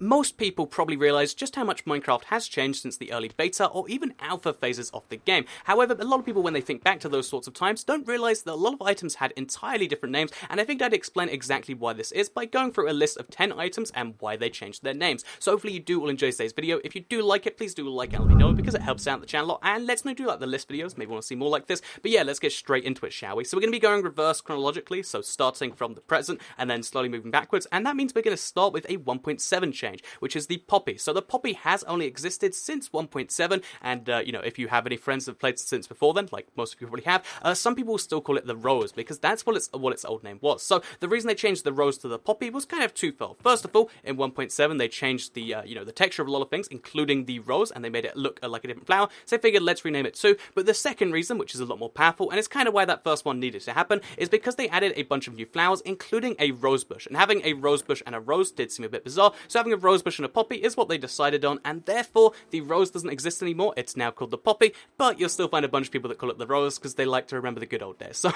most people probably realize just how much Minecraft has changed since the early beta or even alpha phases of the game. However, a lot of people, when they think back to those sorts of times, don't realize that a lot of items had entirely different names, and I think I'd explain exactly why this is by going through a list of 10 items and why they changed their names. So hopefully you do all enjoy today's video. If you do like it, please do like it and let me know, because it helps out the channel a lot, and let's know do like the list videos, maybe want to see more like this. But yeah, let's get straight into it, shall we? So we're going to be going reverse chronologically, so starting from the present and then slowly moving backwards, and that means we're going to start with a 1.7 change, which is the poppy. So the poppy has only existed since 1.7, and if you have any friends that have played since before then, like most of you probably have, some people will still call it the rose, because that's what its old name was. So the reason they changed the rose to the poppy was kind of twofold. First of all, in 1.7 they changed the the texture of a lot of things, including the rose, and they made it look like a different flower, so they figured let's rename it too. But the second reason, which is a lot more powerful, and it's kind of why that first one needed to happen, is because they added a bunch of new flowers, including a rose bush, and having a rose bush and a rose did seem a bit bizarre, so having a rose bush and a poppy is what they decided on, and therefore the rose doesn't exist anymore. It's now called the poppy, but you'll still find a bunch of people that call it the rose because they like to remember the good old days. So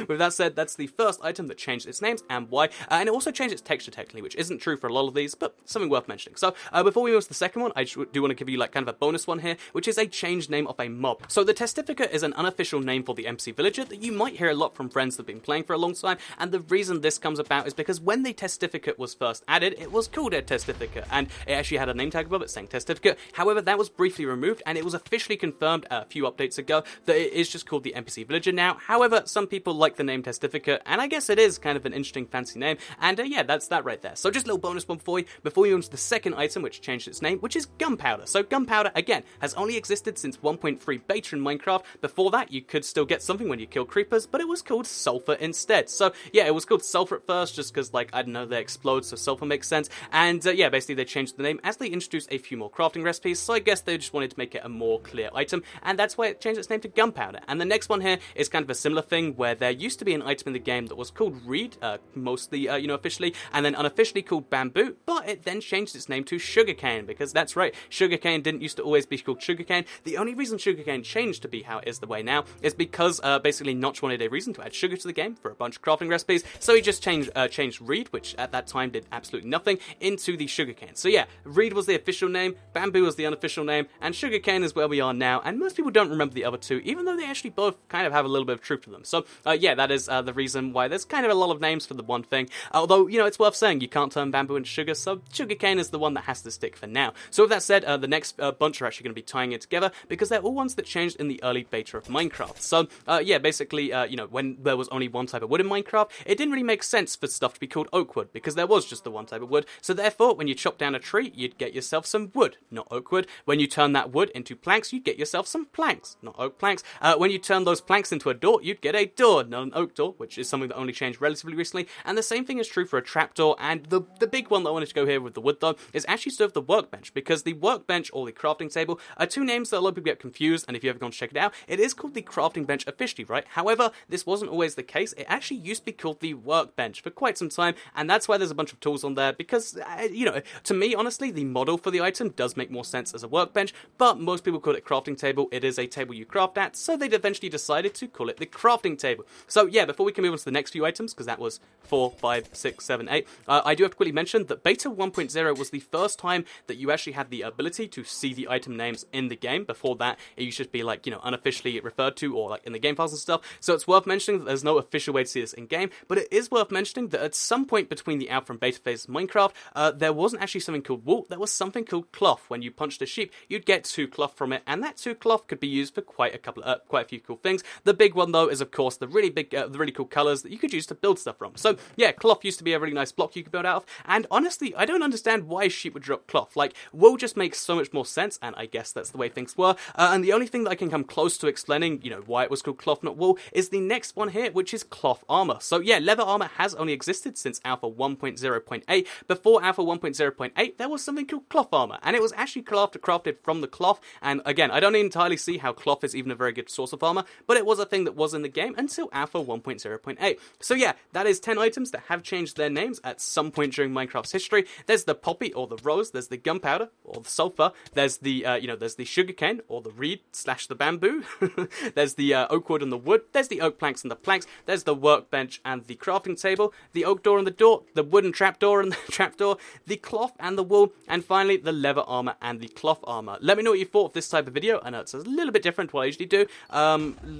with that said, that's the first item that changed its names and why, and it also changed its texture technically, which isn't true for a lot of these, but something worth mentioning. So before we move to the second one, I do want to give you like kind of a bonus one here, which is a changed name of a mob. So the Testificate is an unofficial name for the NPC villager that you might hear a lot from friends that have been playing for a long time, and the reason this comes about is because when the Testificate was first added, it was called a Testificate, and it actually had a name tag above it saying Testificate. However, that was briefly removed, and it was officially confirmed a few updates ago that it is just called the NPC villager now. However, some people like the name Testificate, and I guess it is kind of an interesting fancy name, and yeah, that's that right there. So just a little bonus one for you before we move on to the second item which changed its name, which is Gunpowder. So Gunpowder, again, has only existed since 1.3 beta in Minecraft. Before that, you could still get something when you kill creepers, but it was called sulfur instead. So yeah, it was called sulfur at first just because, like, I don't know, they explode, so sulfur makes sense. And yeah, basically they changed the name as they introduced a few more crafting recipes, so I guess they just wanted to make it a more clear item, and that's why it changed its name to Gunpowder. And the next one here is kind of a similar thing, where there used to be an item in the game that was called Reed, mostly, officially, and then unofficially called Bamboo, but it then changed its name to Sugarcane, because that's right, sugarcane didn't used to always be called sugarcane. The only reason sugarcane changed to be how it is the way now is because basically Notch wanted a reason to add sugar to the game for a bunch of crafting recipes, so he just changed Reed, which at that time did absolutely nothing, into the sugarcane. So yeah, Reed was the official name, Bamboo was the unofficial name, and sugarcane is where we are now, and most people don't remember the other two, even though they actually both kind of have a little bit of truth to them. So yeah, that is the reason why there's kind of a lot of names for the one thing, although, it's worth saying you can't turn bamboo into sugar, so sugarcane is the one that has to stick for now. So with that said, the next bunch are actually going to be tying it together, because they're all ones that changed in the early beta of Minecraft. So yeah, basically, when there was only one type of wood in Minecraft, it didn't really make sense for stuff to be called oak wood, because there was just the one type of wood. So therefore, when you chop down a tree, you'd get yourself some wood, not oak wood. When you turn that wood into planks, you'd get yourself some planks, not oak planks. When you turn those planks into a door, you'd get a door, not an oak door, which is something that only changed relatively recently. And the same thing is true for a trapdoor. And the big one that I wanted to go here with the wood, though, is actually sort of the workbench, because the workbench or the crafting table are two names that a lot of people get confused, and if you ever gone to check it out, it is called the crafting bench officially, right? However, this wasn't always the case. It actually used to be called the workbench for quite some time, and that's why there's a bunch of tools on there, because, to me, honestly, the model for the item does make more sense as a workbench, but most people call it crafting table. It is a table you craft at, so they eventually decided to call it the crafting table. So yeah, before we can move on to the next few items, because that was 4, 5, 6, 7, 8, I do have to quickly mention that Beta 1.0 was the first time that you actually had the ability to see the item names in the game. Before that, it used to be like, unofficially referred to, or like in the game files and stuff. So it's worth mentioning that there's no official way to see this in game, but it is worth mentioning that at some point between the alpha and beta phase of Minecraft, there wasn't actually something called wool, there was something called cloth. When you punched a sheep, you'd get 2 cloth from it, and that 2 cloth could be used for quite a few cool things. The big one though is of course the really big, the really cool colors that you could use to build stuff from. So yeah, cloth used to be a really nice block you could build out of, and honestly, I don't understand why sheep would drop cloth. Like, wool just makes so much more sense, and I guess that's the way things were. And the only thing that I can come close to explaining, why it was called cloth, not wool, is the next one here, which is cloth armor. So yeah, leather armor has only existed since Alpha 1.0.8. Before Alpha 1.0.8, there was something called cloth armor, and it was actually crafted from the cloth. And again, I don't entirely see how cloth is even a very good source of armor, but it was a thing that was in the game until Alpha 1.0.8. So yeah, that is 10 items that have changed their names at some point during Minecraft's history. There's the poppy or the rose, there's the gunpowder or the sulfur, there's the there's the sugarcane or the reed / the bamboo, there's the oak wood and the wood, there's the oak planks and the planks, there's the workbench and the crafting table, the oak door and the door, the wooden trapdoor and the trapdoor, the the cloth and the wool, and finally the leather armor and the cloth armor. Let me know what you thought of this type of video. I know it's a little bit different to what I usually do,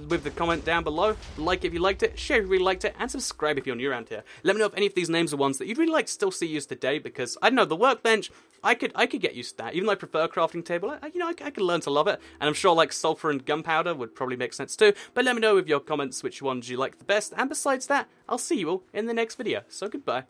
with the comment down below. Like if you liked it, share if you really liked it, and subscribe if you're new around here. Let me know if any of these names are ones that you'd really like to still see used today, because, I don't know, the Workbench, I could get used to that. Even though I prefer a crafting table, I could learn to love it, and I'm sure like sulfur and gunpowder would probably make sense too. But let me know with your comments which ones you like the best, and besides that, I'll see you all in the next video. So goodbye.